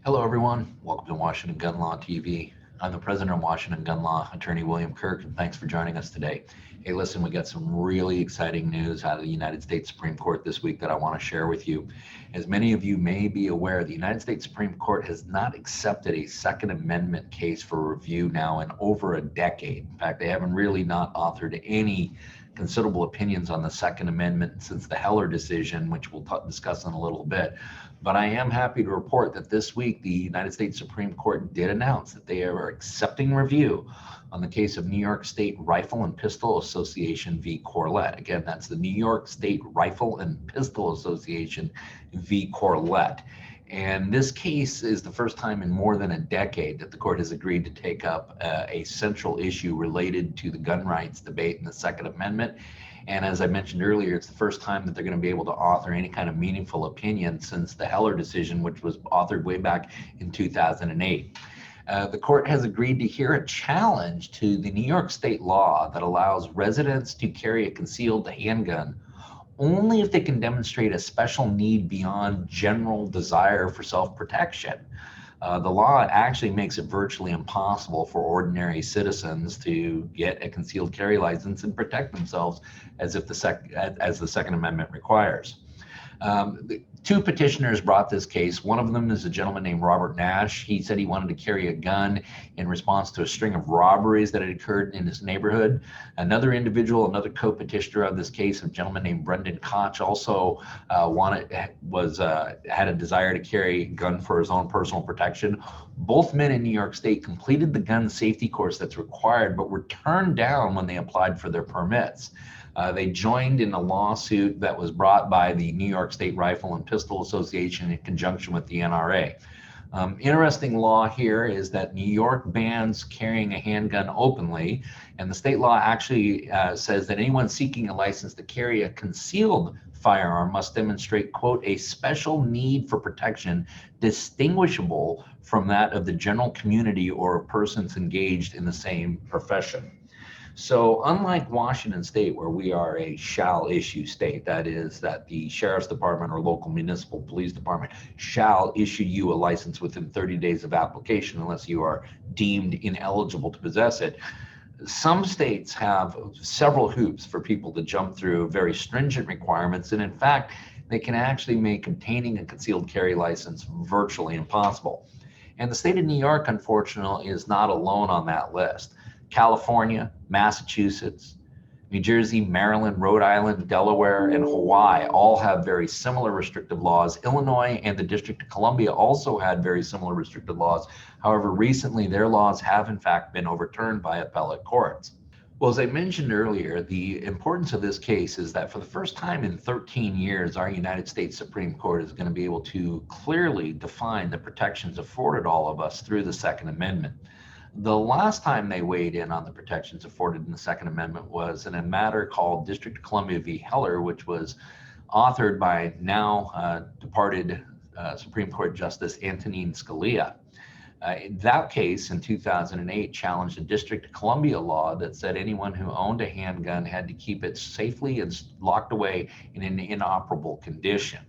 Hello, everyone. Welcome to Washington Gun Law TV. I'm the president of Washington Gun Law, Attorney William Kirk, and thanks for joining us today. Hey, listen, we got some really exciting news out of the United States Supreme Court this week that I want to share with you. As many of you may be aware, the United States Supreme Court has not accepted a Second Amendment case for review now in over a decade. In fact, they haven't really not authored any considerable opinions on the Second Amendment since the Heller decision, which we'll discuss in a little bit. But I am happy to report that this week the United States Supreme Court did announce that they are accepting review on the case of New York State Rifle and Pistol Association v. Corlett. Again, that's the New York State Rifle and Pistol Association v. Corlett. And this case is the first time in more than a decade that the court has agreed to take up a central issue related to the gun rights debate in the Second Amendment. And as I mentioned earlier, it's the first time that they're going to be able to author any kind of meaningful opinion since the Heller decision, which was authored way back in 2008. The court has agreed to hear a challenge to the New York state law that allows residents to carry a concealed handgun only if they can demonstrate a special need beyond general desire for self-protection. The law actually makes it virtually impossible for ordinary citizens to get a concealed carry license and protect themselves as if the Second Amendment requires. The two petitioners brought this case. One of them is a gentleman named Robert Nash. He said he wanted to carry a gun in response to a string of robberies that had occurred in his neighborhood. Another individual, another co-petitioner of this case, a gentleman named Brendan Koch, also had a desire to carry a gun for his own personal protection. Both men in New York State completed the gun safety course that's required, but were turned down when they applied for their permits. They joined in a lawsuit that was brought by the New York State Rifle and Pistol Association in conjunction with the NRA. Interesting law here is that New York bans carrying a handgun openly, and the state law actually says that anyone seeking a license to carry a concealed firearm must demonstrate, quote, a special need for protection distinguishable from that of the general community or persons engaged in the same profession. So unlike Washington State, where we are a shall issue state, that is that the sheriff's department or local municipal police department shall issue you a license within 30 days of application unless you are deemed ineligible to possess it. Some states have several hoops for people to jump through, very stringent requirements, and in fact, they can actually make obtaining a concealed carry license virtually impossible. And the state of New York, unfortunately, is not alone on that list. California, Massachusetts, New Jersey, Maryland, Rhode Island, Delaware, and Hawaii all have very similar restrictive laws. Illinois and the District of Columbia also had very similar restrictive laws. However, recently their laws have in fact been overturned by appellate courts. Well, as I mentioned earlier, the importance of this case is that for the first time in 13 years, our United States Supreme Court is going to be able to clearly define the protections afforded all of us through the Second Amendment. The last time they weighed in on the protections afforded in the Second Amendment was in a matter called District of Columbia v. Heller, which was authored by now departed Supreme Court Justice Antonin Scalia. That case in 2008 challenged a District of Columbia law that said anyone who owned a handgun had to keep it safely and locked away in an inoperable condition.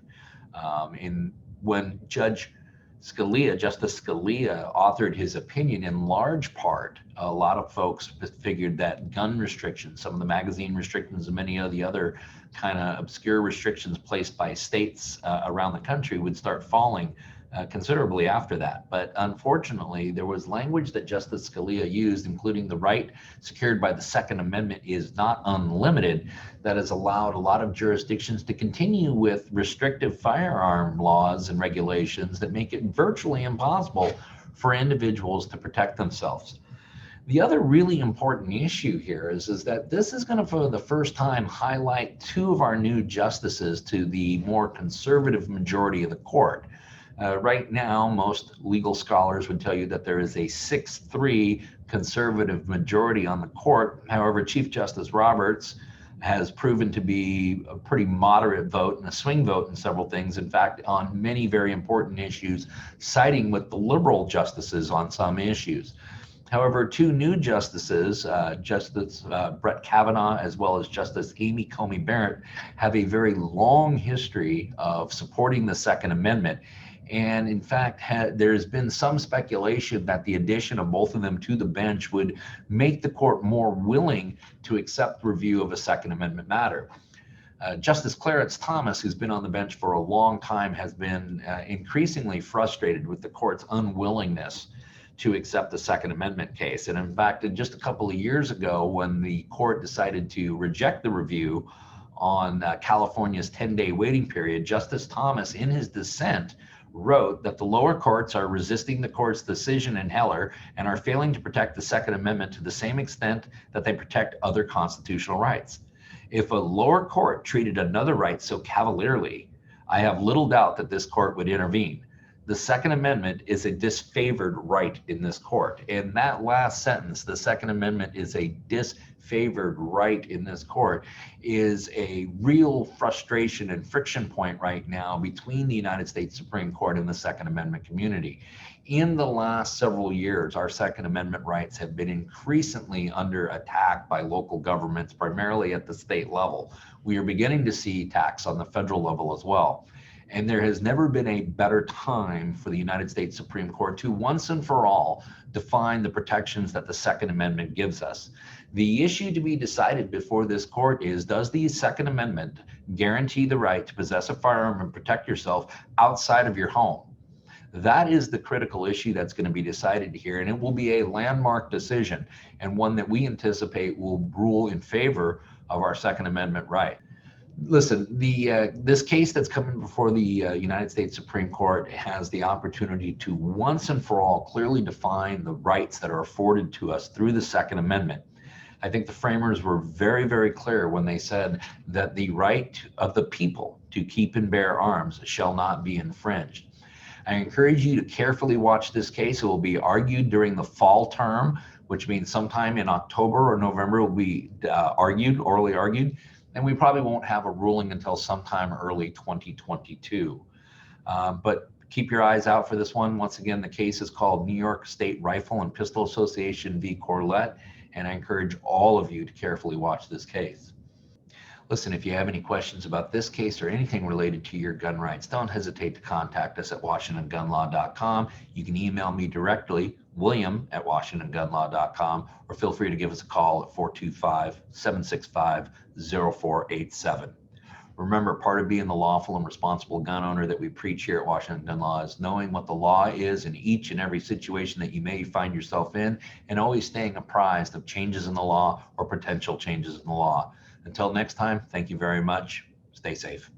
When Justice Scalia authored his opinion, in large part, a lot of folks figured that gun restrictions, some of the magazine restrictions and many of the other kind of obscure restrictions placed by states around the country would start falling considerably after that. But unfortunately, there was language that Justice Scalia used, including the right secured by the Second Amendment is not unlimited, that has allowed a lot of jurisdictions to continue with restrictive firearm laws and regulations that make it virtually impossible for individuals to protect themselves. The other really important issue here is that this is going to, for the first time, highlight two of our new justices to the more conservative majority of the court. Right now, most legal scholars would tell you that there is a 6-3 conservative majority on the court. However, Chief Justice Roberts has proven to be a pretty moderate vote and a swing vote in several things. In fact, on many very important issues, siding with the liberal justices on some issues. However, two new justices, Justice Brett Kavanaugh as well as Justice Amy Coney Barrett, have a very long history of supporting the Second Amendment. And in fact, there's been some speculation that the addition of both of them to the bench would make the court more willing to accept review of a Second Amendment matter. Justice Clarence Thomas, who's been on the bench for a long time, has been increasingly frustrated with the court's unwillingness to accept the Second Amendment case. And in fact, just a couple of years ago, when the court decided to reject the review on California's 10-day waiting period, Justice Thomas, in his dissent, wrote that the lower courts are resisting the court's decision in Heller and are failing to protect the Second Amendment to the same extent that they protect other constitutional rights. If a lower court treated another right so cavalierly, I have little doubt that this court would intervene. The Second Amendment is a disfavored right in this court. And that last sentence, the Second Amendment is a disfavored right in this court, is a real frustration and friction point right now between the United States Supreme Court and the Second Amendment community. In the last several years, our Second Amendment rights have been increasingly under attack by local governments, primarily at the state level. We are beginning to see attacks on the federal level as well. And there has never been a better time for the United States Supreme Court to once and for all define the protections that the Second Amendment gives us. The issue to be decided before this court is, does the Second Amendment guarantee the right to possess a firearm and protect yourself outside of your home? That is the critical issue that's going to be decided here, and it will be a landmark decision, and one that we anticipate will rule in favor of our Second Amendment right. Listen, this case that's coming before the United States Supreme Court has the opportunity to once and for all clearly define the rights that are afforded to us through the Second Amendment. I think the framers were very, very clear when they said that the right of the people to keep and bear arms shall not be infringed. I encourage you to carefully watch this case. It will be argued during the fall term, which means sometime in October or November it will be orally argued. And we probably won't have a ruling until sometime early 2022. But keep your eyes out for this one. Once again, the case is called New York State Rifle and Pistol Association v. Corlett, and I encourage all of you to carefully watch this case. Listen, if you have any questions about this case or anything related to your gun rights, don't hesitate to contact us at WashingtonGunLaw.com. You can email me directly, William@WashingtonGunLaw.com, or feel free to give us a call at 425-765-0487. Remember, part of being the lawful and responsible gun owner that we preach here at Washington Gun Law is knowing what the law is in each and every situation that you may find yourself in, and always staying apprised of changes in the law or potential changes in the law. Until next time, thank you very much. Stay safe.